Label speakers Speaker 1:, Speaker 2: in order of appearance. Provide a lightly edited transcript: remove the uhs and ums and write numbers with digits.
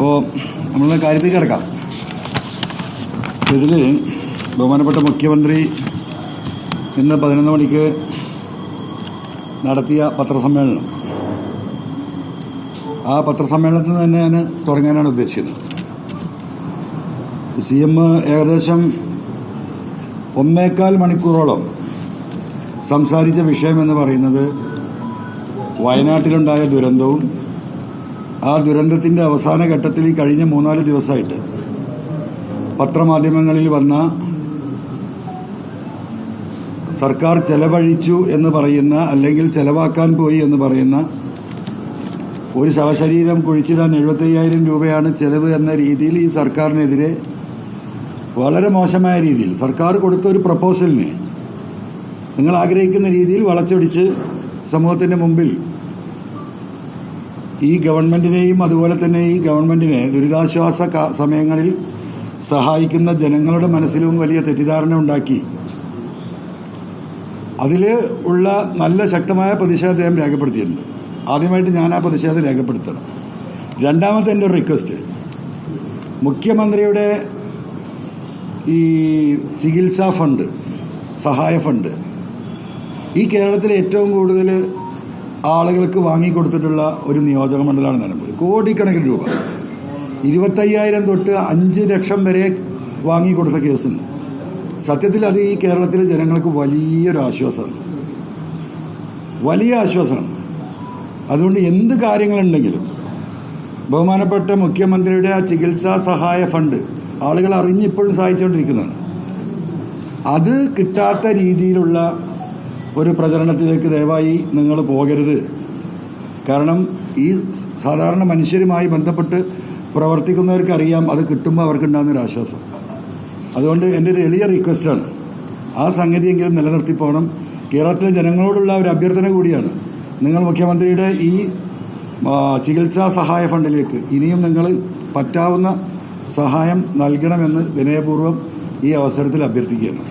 Speaker 1: അപ്പോൾ നമ്മളെ കാര്യത്തിൽ കിടക്കാം. ഇതിൽ ബഹുമാനപ്പെട്ട മുഖ്യമന്ത്രി ഇന്ന് 11 മണിക്ക് നടത്തിയ പത്രസമ്മേളനം, ആ പത്രസമ്മേളനത്തിൽ തന്നെ ഞാൻ തുടങ്ങാനാണ് ഉദ്ദേശിച്ചത്. CM ഏകദേശം 1.25 മണിക്കൂറോളം സംസാരിച്ച വിഷയമെന്ന് പറയുന്നത് വയനാട്ടിലുണ്ടായ ദുരന്തവും ആ ദുരന്തത്തിൻ്റെ അവസാന ഘട്ടത്തിൽ ഈ കഴിഞ്ഞ 3-4 ദിവസമായിട്ട് പത്രമാധ്യമങ്ങളിൽ വന്ന സർക്കാർ ചെലവഴിച്ചു എന്ന് പറയുന്ന, അല്ലെങ്കിൽ ചെലവാക്കാൻ പോയി എന്ന് പറയുന്ന, ഒരു ശവശരീരം കുഴിച്ചിടാൻ 75,000 രൂപയാണ് ചെലവ് എന്ന രീതിയിൽ ഈ സർക്കാരിനെതിരെ വളരെ മോശമായ രീതിയിൽ സർക്കാർ കൊടുത്ത ഒരു പ്രപ്പോസലിനെ നിങ്ങൾ ആഗ്രഹിക്കുന്ന രീതിയിൽ വളച്ചൊടിച്ച് സമൂഹത്തിൻ്റെ മുമ്പിൽ ഈ ഗവൺമെൻറ്റിനെയും അതുപോലെ തന്നെ ഈ ഗവൺമെൻറ്റിനെ ദുരിതാശ്വാസ സമയങ്ങളിൽ സഹായിക്കുന്ന ജനങ്ങളുടെ മനസ്സിലും വലിയ തെറ്റിദ്ധാരണ ഉണ്ടാക്കി. അതിൽ ഉള്ള നല്ല ശക്തമായ പ്രതിഷേധം അദ്ദേഹം രേഖപ്പെടുത്തിയിട്ടുണ്ട്. ആദ്യമായിട്ട് ഞാൻ ആ പ്രതിഷേധം രേഖപ്പെടുത്തണം. രണ്ടാമത്തെ എൻ്റെ ഒരു റിക്വസ്റ്റ്, മുഖ്യമന്ത്രിയുടെ ഈ ചികിത്സാ ഫണ്ട്, സഹായ ഫണ്ട് ഈ കേരളത്തിലെ ഏറ്റവും കൂടുതൽ ആളുകൾക്ക് വാങ്ങിക്കൊടുത്തിട്ടുള്ള ഒരു നിയോജക മണ്ഡലമാണ് നിലമ്പൂർ. കോടിക്കണക്കിന് രൂപ, 25,000 തൊട്ട് 5 ലക്ഷം വരെ വാങ്ങിക്കൊടുത്ത കേസുണ്ട്. സത്യത്തിൽ അത് ഈ കേരളത്തിലെ ജനങ്ങൾക്ക് വലിയൊരു ആശ്വാസമാണ്, വലിയ ആശ്വാസമാണ്. അതുകൊണ്ട് എന്ത് കാര്യങ്ങളുണ്ടെങ്കിലും ബഹുമാനപ്പെട്ട മുഖ്യമന്ത്രിയുടെ ആ ചികിത്സാ സഹായ ഫണ്ട് ആളുകൾ അറിഞ്ഞ് ഇപ്പോഴും സഹായിച്ചുകൊണ്ടിരിക്കുന്നതാണ്. അത് കിട്ടാത്ത രീതിയിലുള്ള ഒരു പ്രചരണത്തിലേക്ക് ദയവായി നിങ്ങൾ പോകരുത്. കാരണം ഈ സാധാരണ മനുഷ്യരുമായി ബന്ധപ്പെട്ട് പ്രവർത്തിക്കുന്നവർക്കറിയാം അത് കിട്ടുമ്പോൾ അവർക്കുണ്ടാകുന്നൊരു ആശ്വാസം. അതുകൊണ്ട് എൻ്റെ ഒരു എളിയ റിക്വസ്റ്റാണ്, ആ സംഗതിയെങ്കിലും നിലനിർത്തി പോകണം. കേരളത്തിലെ ജനങ്ങളോടുള്ള ഒരു അഭ്യർത്ഥന കൂടിയാണ്. നിങ്ങൾ മുഖ്യമന്ത്രിയുടെ ഈ ചികിത്സാ സഹായ ഫണ്ടിലേക്ക് ഇനിയും നിങ്ങൾ പറ്റാവുന്ന സഹായം നൽകണമെന്ന് വിനയപൂർവ്വം ഈ അവസരത്തിൽ അഭ്യർത്ഥിക്കുകയാണ്.